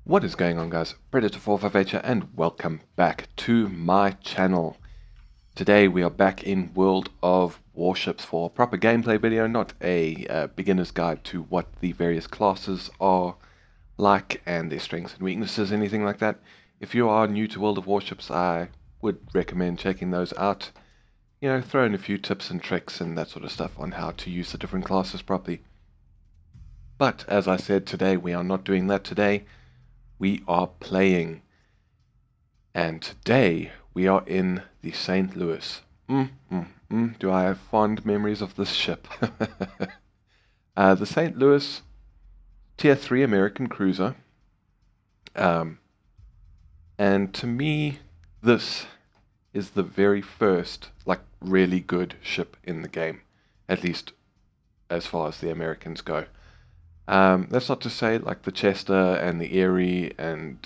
What is going on, guys? Predator458 here, and welcome back to my channel. Today we are back in World of Warships for a proper gameplay video, not a beginner's guide to what the various classes are like and their strengths and weaknesses, anything like that. If you are new to World of Warships, I would recommend checking those out. You know, throw in a few tips and tricks and that sort of stuff on how to use the different classes properly. But as I said, today we are not doing that. Today we are playing, and today we are in the St. Louis. Do I have fond memories of this ship? The St. Louis Tier 3 American cruiser, and to me this is the very first like really good ship in the game, at least as far as the Americans go. That's not to say like the Chester and the Erie and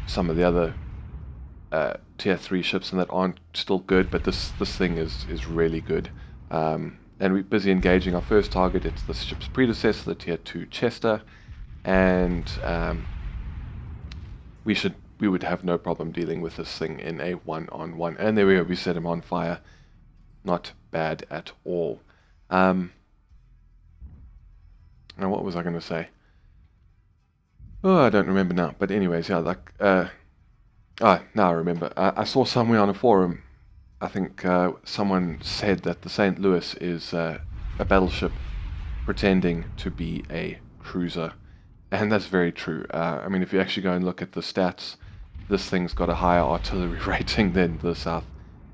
some of the other tier 3 ships and that aren't still good, but this thing is really good. And we're busy engaging our first target. It's the ship's predecessor, the tier 2 Chester, and we would have no problem dealing with this thing in a one-on-one. And there we go, we set him on fire. Not bad at all. Now, what was I going to say? Oh, I don't remember now. But anyways, yeah, like, now I remember. I saw somewhere on a forum, I think someone said that the St. Louis is a battleship pretending to be a cruiser. And that's very true. I mean, if you actually go and look at the stats, this thing's got a higher artillery rating than the South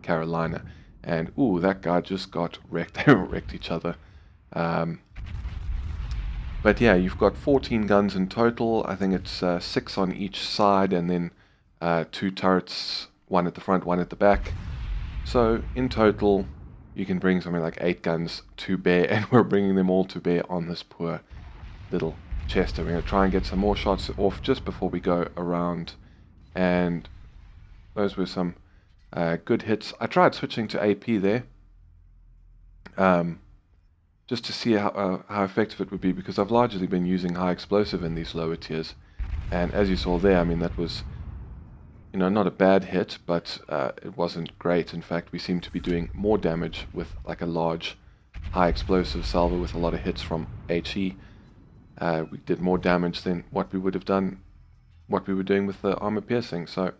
Carolina. And, ooh, that guy just got wrecked. They wrecked each other. But yeah, you've got 14 guns in total. I think it's 6 on each side, and then 2 turrets, 1 at the front, 1 at the back. So in total, you can bring something like 8 guns to bear, and we're bringing them all to bear on this poor little Chester. We're going to try and get some more shots off just before we go around, and those were some good hits. I tried switching to AP there. Just to see how effective it would be, because I've largely been using high explosive in these lower tiers, and as you saw there, I mean, that was, you know, not a bad hit, but it wasn't great. In fact, we seem to be doing more damage with like a large high explosive salvo with a lot of hits from HE. We did more damage than what we would have done, what we were doing with the armor piercing. So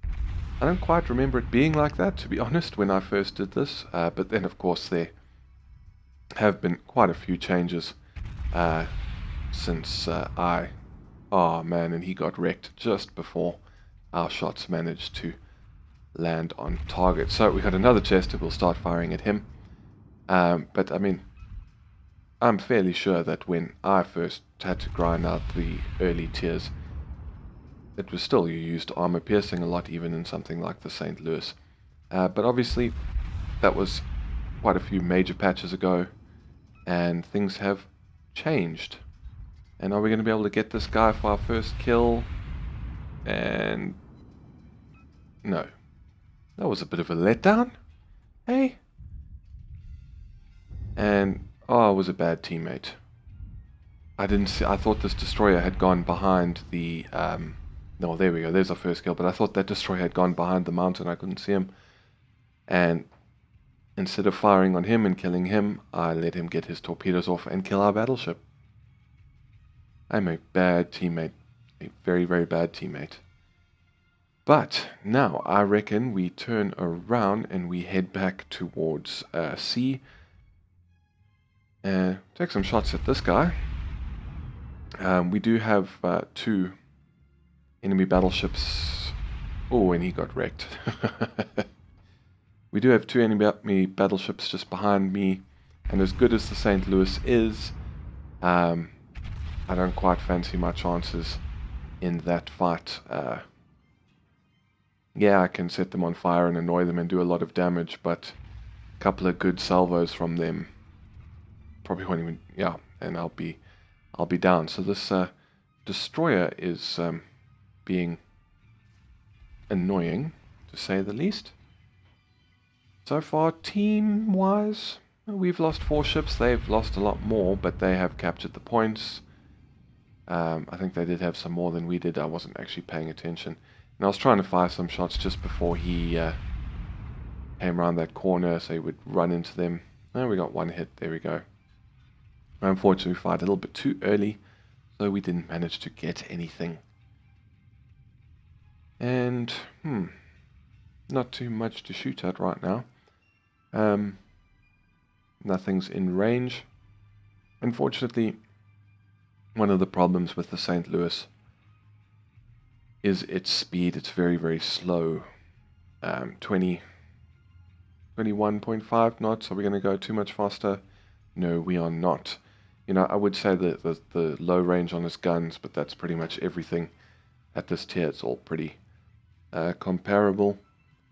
I don't quite remember it being like that, to be honest, when I first did this, but then of course there have been quite a few changes since oh man, and he got wrecked just before our shots managed to land on target. So we got another Chester. We'll start firing at him, but I mean, I'm fairly sure that when I first had to grind out the early tiers, it was still, you used armor piercing a lot, even in something like the St. Louis, but obviously that was quite a few major patches ago, and things have changed. And are we going to be able to get this guy for our first kill? And no, that was a bit of a letdown, hey? And oh, it was a bad teammate. I didn't see. I thought this destroyer had gone behind the no, there we go, there's our first kill, but I thought that destroyer had gone behind the mountain. I couldn't see him, and instead of firing on him and killing him, I let him get his torpedoes off and kill our battleship. I'm a bad teammate. A very, very bad teammate. But now I reckon we turn around and we head back towards C. Take some shots at this guy. We do have 2 enemy battleships. Oh, and he got wrecked. We do have 2 enemy battleships just behind me, and as good as the St. Louis is, I don't quite fancy my chances in that fight. Yeah, I can set them on fire and annoy them and do a lot of damage, but a couple of good salvos from them probably won't even, yeah, and I'll be down. So this destroyer is being annoying, to say the least. So far, team-wise, we've lost 4 ships. They've lost a lot more, but they have captured the points. I think they did have some more than we did. I wasn't actually paying attention. And I was trying to fire some shots just before he came around that corner so he would run into them. And we got one hit. There we go. Unfortunately, we fired a little bit too early, so we didn't manage to get anything. And, not too much to shoot at right now. Nothing's in range. Unfortunately, one of the problems with the St. Louis is its speed. It's very, very slow. 21.5 knots. Are we going to go too much faster? No, we are not. You know, I would say that the low range on his guns, but that's pretty much everything at this tier. It's all pretty comparable.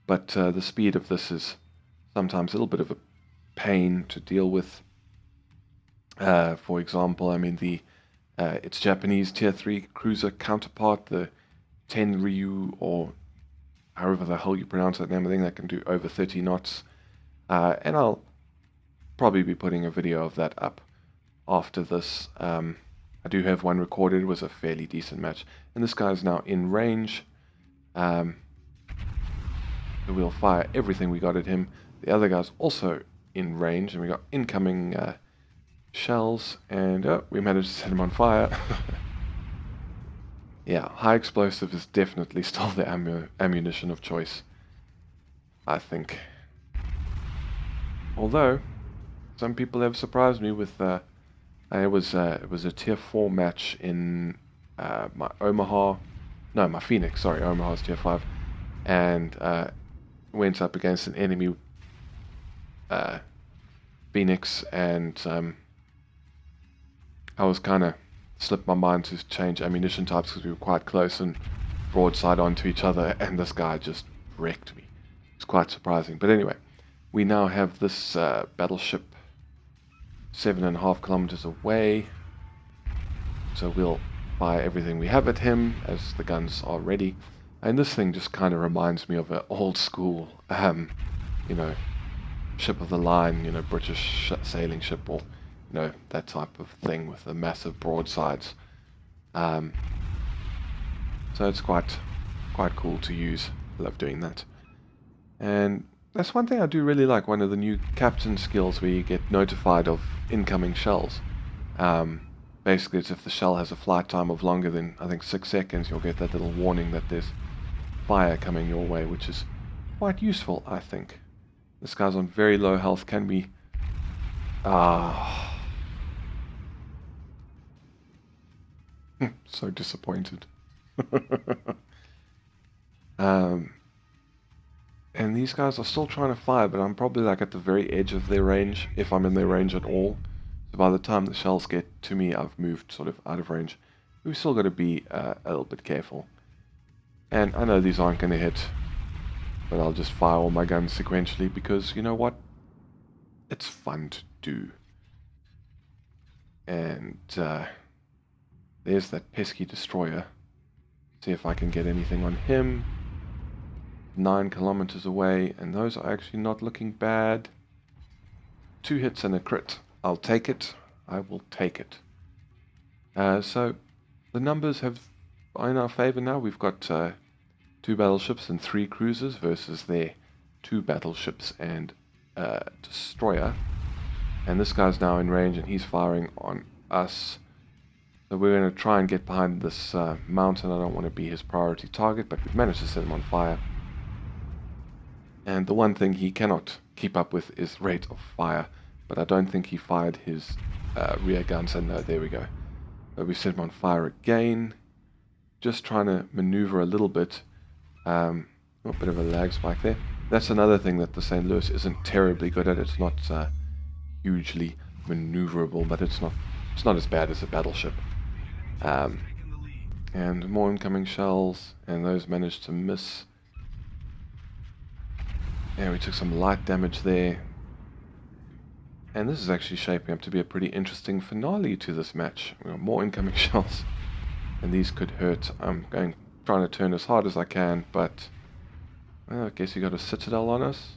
But the speed of this is sometimes a little bit of a pain to deal with. For example, I mean, its Japanese tier 3 cruiser counterpart, the Tenryu, or however the hell you pronounce that name, I think that can do over 30 knots. And I'll probably be putting a video of that up after this. I do have one recorded. It was a fairly decent match. And this guy is now in range. So we'll fire everything we got at him. The other guy's also in range, and we got incoming shells, and we managed to set him on fire. Yeah, high explosive is definitely still the ammunition of choice, I think. Although some people have surprised me with it was a tier 4 match in my Phoenix. Sorry, Omaha's tier 5, and went up against an enemy Phoenix, and I was kind of slipped my mind to change ammunition types because we were quite close and broadside onto each other, and this guy just wrecked me. It's quite surprising. But anyway, we now have this battleship 7.5 kilometers away, so we'll fire everything we have at him as the guns are ready. And this thing just kind of reminds me of an old school, you know, ship of the line, you know, British sailing ship, or you know, that type of thing with the massive broadsides. So it's quite cool to use. I love doing that. And that's one thing I do really like, one of the new captain skills where you get notified of incoming shells. Basically, it's if the shell has a flight time of longer than, I think, 6 seconds, you'll get that little warning that there's fire coming your way, which is quite useful, I think. This guy's on very low health. Can we... so disappointed. And these guys are still trying to fire, but I'm probably like at the very edge of their range, if I'm in their range at all. So by the time the shells get to me, I've moved sort of out of range. We've still got to be a little bit careful. And I know these aren't going to hit, but I'll just fire all my guns sequentially because, you know what? It's fun to do. And there's that pesky destroyer. See if I can get anything on him. 9 kilometers away, and those are actually not looking bad. 2 hits and a crit. I'll take it. I will take it. So the numbers are in our favor now. We've got 2 battleships and 3 cruisers versus their 2 battleships and destroyer. And this guy's now in range, and he's firing on us. So we're going to try and get behind this mountain. I don't want to be his priority target, but we've managed to set him on fire. And the one thing he cannot keep up with is rate of fire. But I don't think he fired his rear gun, so no, there we go. But we set him on fire again. Just trying to maneuver a little bit. A bit of a lag spike there. That's another thing that the St. Louis isn't terribly good at. It's not hugely maneuverable, but it's not as bad as a battleship. And more incoming shells, and those managed to miss. Yeah, we took some light damage there. And this is actually shaping up to be a pretty interesting finale to this match. We got more incoming shells, and these could hurt. I'm trying to turn as hard as I can, but well, I guess you got a citadel on us.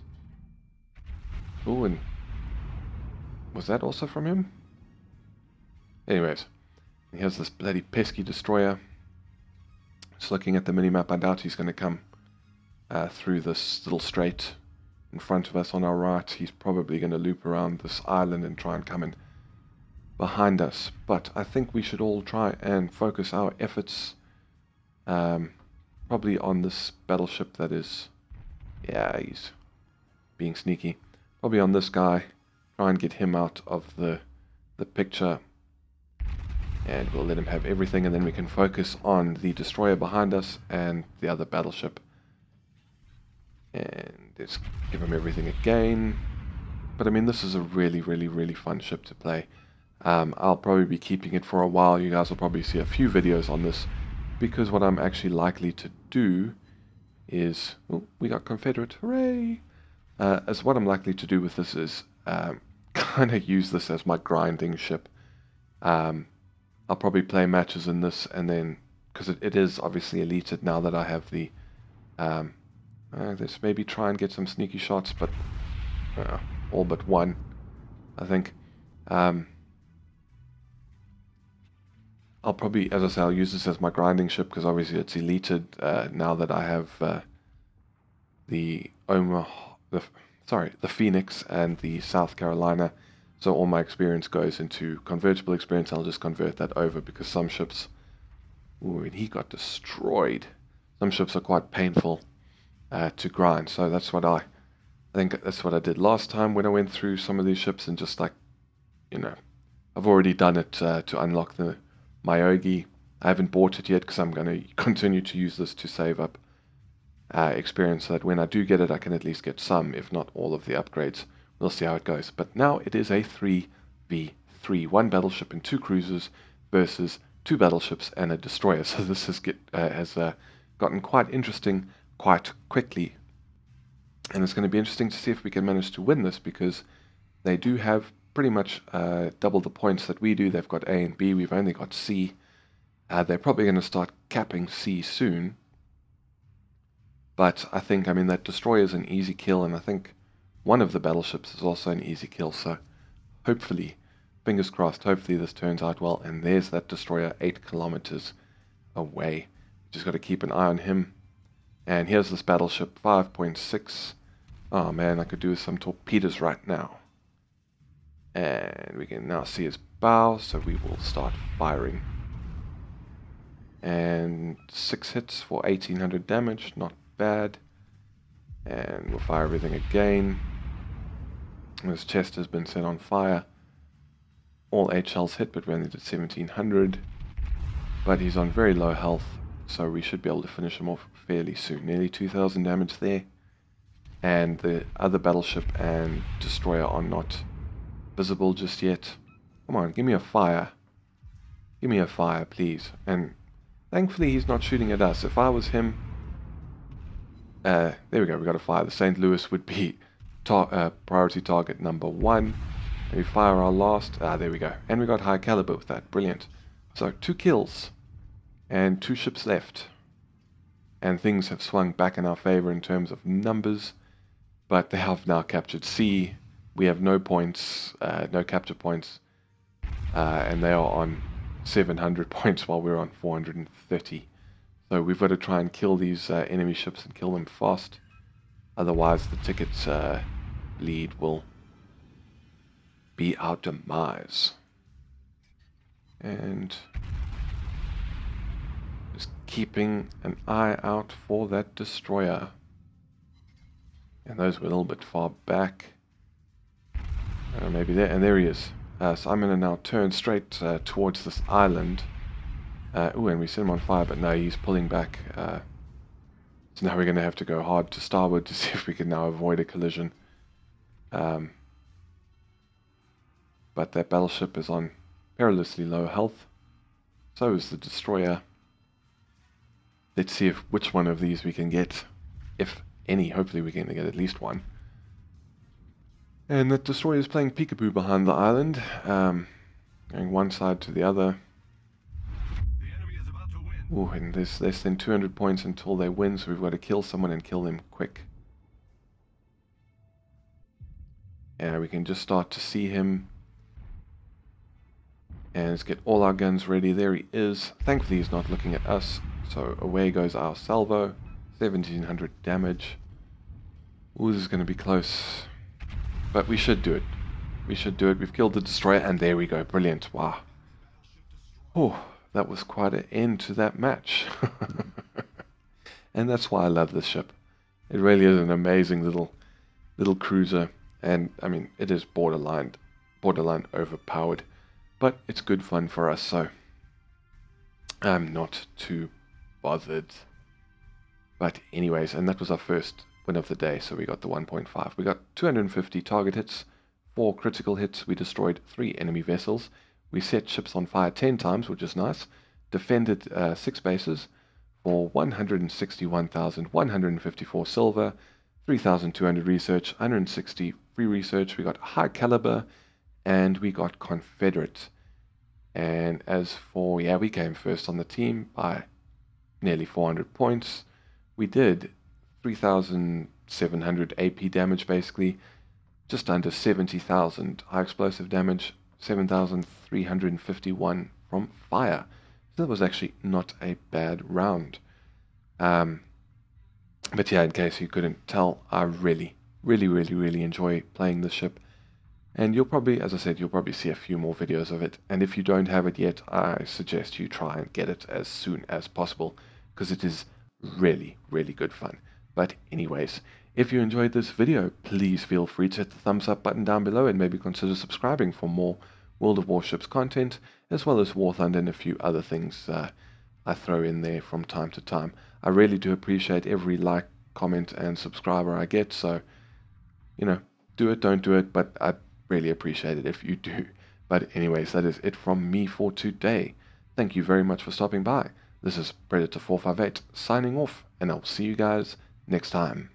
Oh, and was that also from him? Anyways, Here's this bloody pesky destroyer. Just looking at the minimap, I doubt he's going to come through this little strait in front of us on our right. He's probably going to loop around this island and try and come in behind us. But I think we should all try and focus our efforts probably on this battleship that is... Yeah, he's being sneaky. Probably on this guy. Try and get him out of the picture. And we'll let him have everything, and then we can focus on the destroyer behind us and the other battleship. And let's give him everything again. But I mean, this is a really, really, really fun ship to play. I'll probably be keeping it for a while. You guys will probably see a few videos on this, because what I'm actually likely to do is... Oh, we got Confederate, hooray! As what I'm likely to do with this is kind of use this as my grinding ship. I'll probably play matches in this, and then, because it is obviously elited now that I have the, let's maybe try and get some sneaky shots, but all but one, I think. I'll probably, as I say, I'll use this as my grinding ship, because obviously it's elited now that I have the Phoenix and the South Carolina. So all my experience goes into convertible experience. I'll just convert that over, because some ships... Ooh, and he got destroyed. Some ships are quite painful to grind. So that's what I think that's what I did last time when I went through some of these ships, and just like, you know, I've already done it to unlock the Myogi. I haven't bought it yet, because I'm going to continue to use this to save up experience, so that when I do get it, I can at least get some, if not all of the upgrades. We'll see how it goes. But now it is a 3v3. One battleship and two cruisers versus two battleships and a destroyer. So this has gotten quite interesting quite quickly. And it's going to be interesting to see if we can manage to win this, because they do have pretty much double the points that we do. They've got A and B. We've only got C. They're probably going to start capping C soon. But I think, I mean, that destroyer is an easy kill, and I think one of the battleships is also an easy kill, so hopefully, fingers crossed, hopefully this turns out well. And there's that destroyer 8 kilometers away. Just got to keep an eye on him. And here's this battleship, 5.6. Oh man, I could do with some torpedoes right now. And we can now see his bow, so we will start firing. And 6 hits for 1800 damage, not bad. And we'll fire everything again. His chest has been set on fire. All 8 shells hit, but we only did 1700. But he's on very low health, so we should be able to finish him off fairly soon. Nearly 2000 damage there. And the other battleship and destroyer are not visible just yet. Come on, give me a fire. Give me a fire, please. And thankfully he's not shooting at us. If I was him... there we go, we got a fire. The St. Louis would be priority target number 1. And we fire our last. There we go. And we got high caliber with that. Brilliant. So 2 kills. And 2 ships left. And things have swung back in our favor in terms of numbers. But they have now captured C. We have no points, no capture points. And they are on 700 points while we're on 430. So we've got to try and kill these enemy ships and kill them fast. Otherwise the ticket's lead will be our demise. And just keeping an eye out for that destroyer. And those were a little bit far back. Maybe there, and there he is. So I'm going to now turn straight towards this island. Ooh, and we set him on fire, but no, he's pulling back. So now we're going to have to go hard to starboard to see if we can now avoid a collision. But that battleship is on perilously low health. So is the destroyer. Let's see which one of these we can get, if any. Hopefully we can get at least one. And that destroyer is playing peekaboo behind the island, going one side to the other. The enemy is about to win. Ooh, and there's less than 200 points until they win, so we've got to kill someone and kill them quick. And we can just start to see him. And let's get all our guns ready. There he is. Thankfully he's not looking at us. So away goes our salvo. 1700 damage. Ooh, this is going to be close. But we should do it. We should do it. We've killed the destroyer, and there we go. Brilliant. Wow. Oh, that was quite an end to that match. And that's why I love this ship. It really is an amazing little cruiser. And, I mean, it is borderline overpowered. But it's good fun for us, so I'm not too bothered. But anyways, and that was our first win of the day, so we got the 1.5. We got 250 target hits, 4 critical hits. We destroyed 3 enemy vessels. We set ships on fire 10 times, which is nice. Defended 6 bases for 161,154 silver, 3,200 research, 160 free research. We got high caliber, and we got Confederate. And as for, yeah, we came first on the team by nearly 400 points. We did 3,700 AP damage, basically, just under 70,000 high explosive damage, 7,351 from fire. So that was actually not a bad round. But yeah, in case you couldn't tell, I really enjoy playing this ship. And you'll probably, as I said, you'll probably see a few more videos of it. And if you don't have it yet, I suggest you try and get it as soon as possible, because it is really good fun. But anyways, if you enjoyed this video, please feel free to hit the thumbs up button down below, and maybe consider subscribing for more World of Warships content, as well as War Thunder and a few other things I throw in there from time to time. I really do appreciate every like, comment, and subscriber I get, so, you know, do it, don't do it, but I really appreciate it if you do. But anyways, that is it from me for today. Thank you very much for stopping by. This is Predator 458 signing off, and I'll see you guys next time.